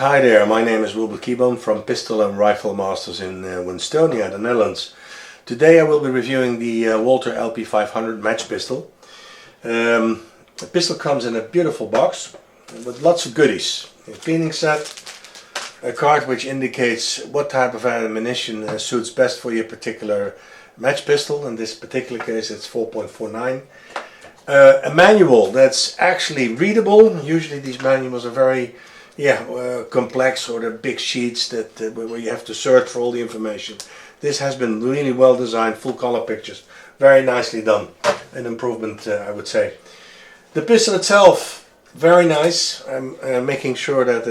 Hi there, my name is Wilbert Kieboom from Pistol and Rifle Masters in Winstonia, the Netherlands. Today I will be reviewing the Walther LP 500 match pistol. The pistol comes in a beautiful box with lots of goodies. A cleaning set, a card which indicates what type of ammunition suits best for your particular match pistol. In this particular case it's 4.49. A manual that's actually readable. Usually these manuals are very complex, or the big sheets that where you have to search for all the information. This has been really well designed, full color pictures, very nicely done. An improvement, I would say. The pistol itself, very nice. I'm making sure that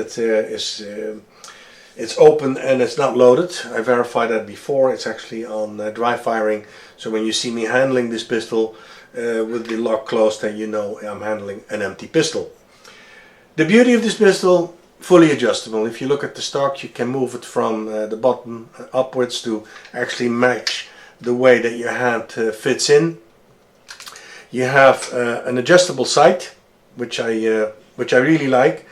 it's open and it's not loaded. I verified that before. It's actually on dry firing, so when you see me handling this pistol with the lock closed, then you know I'm handling an empty pistol. The beauty of this pistol, fully adjustable. If you look at the stock, you can move it from the bottom upwards to actually match the way that your hand fits in. You have an adjustable sight, which I really like.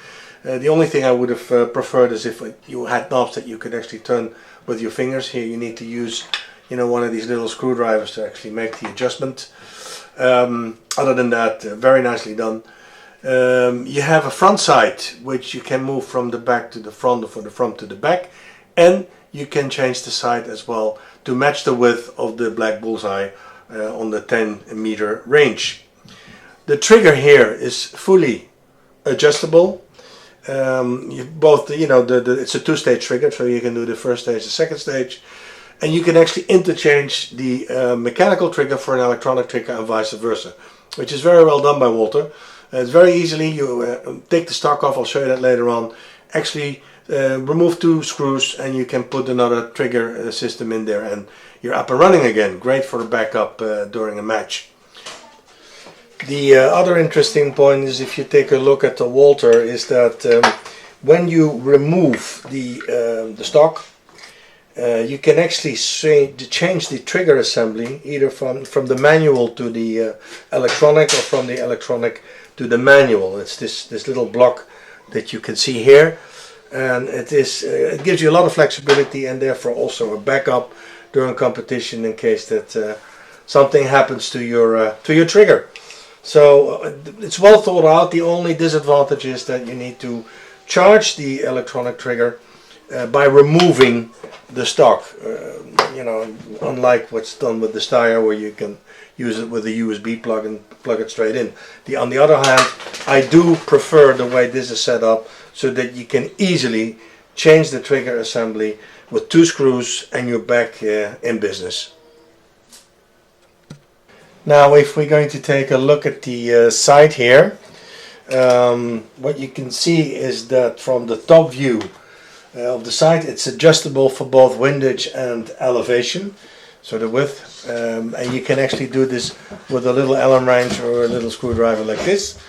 The only thing I would have preferred is if you had knobs that you could actually turn with your fingers. Here you need to use, one of these little screwdrivers to actually make the adjustment. Other than that, very nicely done. You have a front sight which you can move from the back to the front, or from the front to the back, and you can change the sight as well to match the width of the black bullseye on the 10-meter range. The trigger here is fully adjustable. It's a two-stage trigger, so you can do the first stage, the second stage, and you can actually interchange the mechanical trigger for an electronic trigger and vice versa, which is very well done by Walther. It's very easily, you take the stock off, I'll show you that later on, actually remove two screws and you can put another trigger system in there and you're up and running again. Great for a backup during a match. The other interesting point is, if you take a look at the Walther, is that when you remove the stock, you can actually change the trigger assembly either from the manual to the electronic, or from the electronic to the manual. It's this little block that you can see here, and it gives you a lot of flexibility and therefore also a backup during competition in case that something happens to your trigger. So it's well thought out. The only disadvantage is that you need to charge the electronic trigger by removing the stock, unlike what's done with the Steyr, where you can use it with a USB plug and plug it straight in. On the other hand, I do prefer the way this is set up, so that you can easily change the trigger assembly with two screws and you're back in business. Now, if we're going to take a look at the sight here, what you can see is that from the top view of the sight, it's adjustable for both windage and elevation, so the width, and you can actually do this with a little Allen wrench or a little screwdriver like this.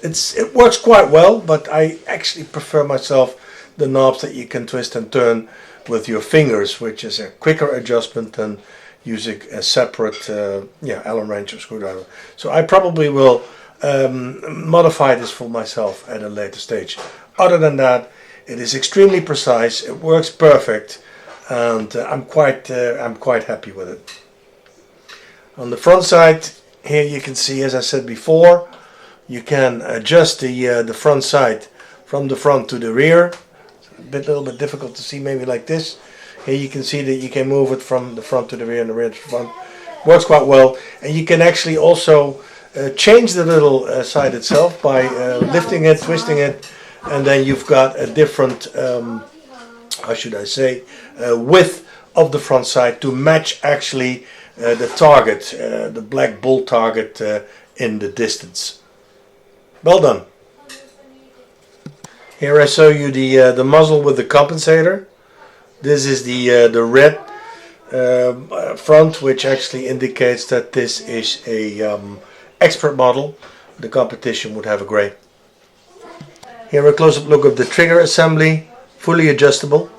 It works quite well, but I actually prefer myself the knobs that you can twist and turn with your fingers, which is a quicker adjustment than using a separate Allen wrench or screwdriver. So I probably will modify this for myself at a later stage. Other than that, it is extremely precise, it works perfect, and I'm quite happy with it. On the front side, here you can see, as I said before, you can adjust the front sight from the front to the rear. It's a little bit difficult to see, maybe like this. Here you can see that you can move it from the front to the rear and the rear to the front. Works quite well, and you can actually also change the little sight itself by lifting it, twisting it, and then you've got a different, width of the front sight to match actually the target, the black bull target in the distance. Well done. Here I show you the muzzle with the compensator. This is the red front, which actually indicates that this is a expert model. The competition would have a grey. Here a close-up look of the trigger assembly, fully adjustable.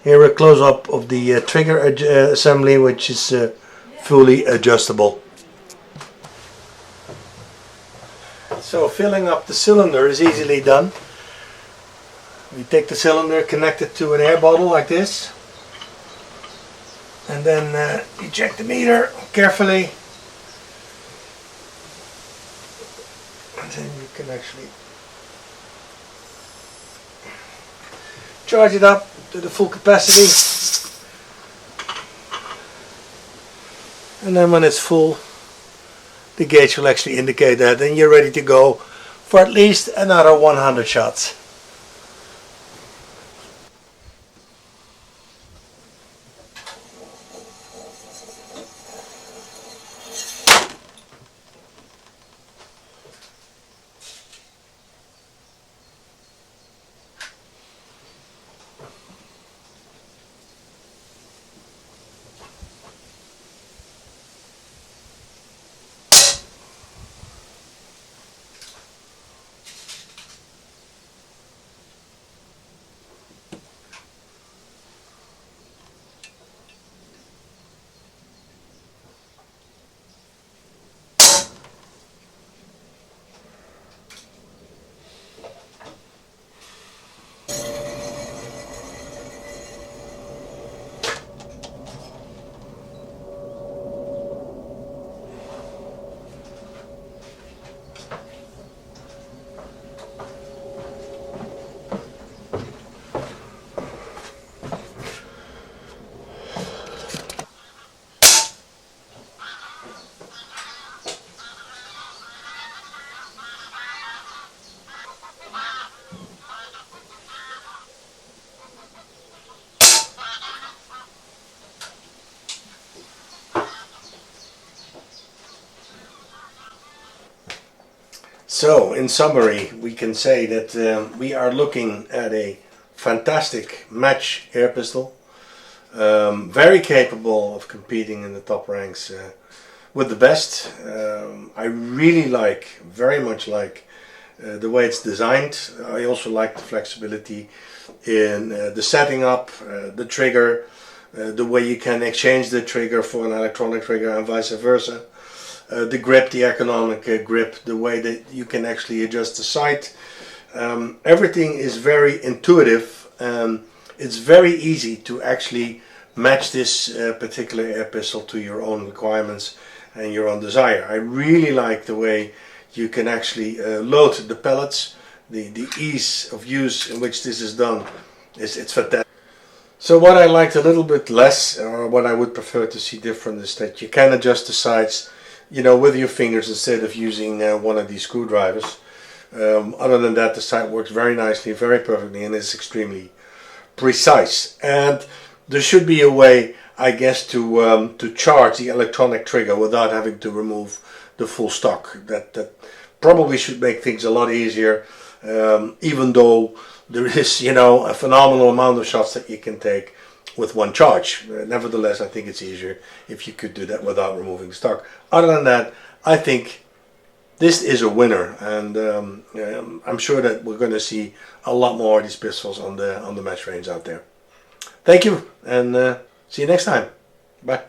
Here a close-up of the trigger assembly, which is fully adjustable. So filling up the cylinder is easily done. We take the cylinder, connect it to an air bottle like this, and then you check the meter carefully, and then you can actually charge it up to the full capacity, and then when it's full the gauge will actually indicate that, and you're ready to go for at least another 100 shots. So, in summary, we can say that we are looking at a fantastic match air pistol, very capable of competing in the top ranks with the best. I really very much like the way it's designed. I also like the flexibility in the setting up, the trigger, the way you can exchange the trigger for an electronic trigger and vice versa. The grip, the ergonomic grip, the way that you can actually adjust the sight. Everything is very intuitive. It's very easy to actually match this particular air pistol to your own requirements and your own desire. I really like the way you can actually load the pellets. The ease of use in which this is done, it's fantastic. So what I liked a little bit less, or what I would prefer to see different, is that you can adjust the sights, you know, with your fingers instead of using one of these screwdrivers. Other than that, the sight works very nicely, very perfectly, and is extremely precise. And there should be a way, I guess, to charge the electronic trigger without having to remove the full stock. That probably should make things a lot easier, even though there is, you know, a phenomenal amount of shots that you can take with one charge. Nevertheless, I think it's easier if you could do that without removing stock. Other than that, I think this is a winner, and I'm sure that we're going to see a lot more of these pistols on the match range out there. Thank you, and see you next time. Bye.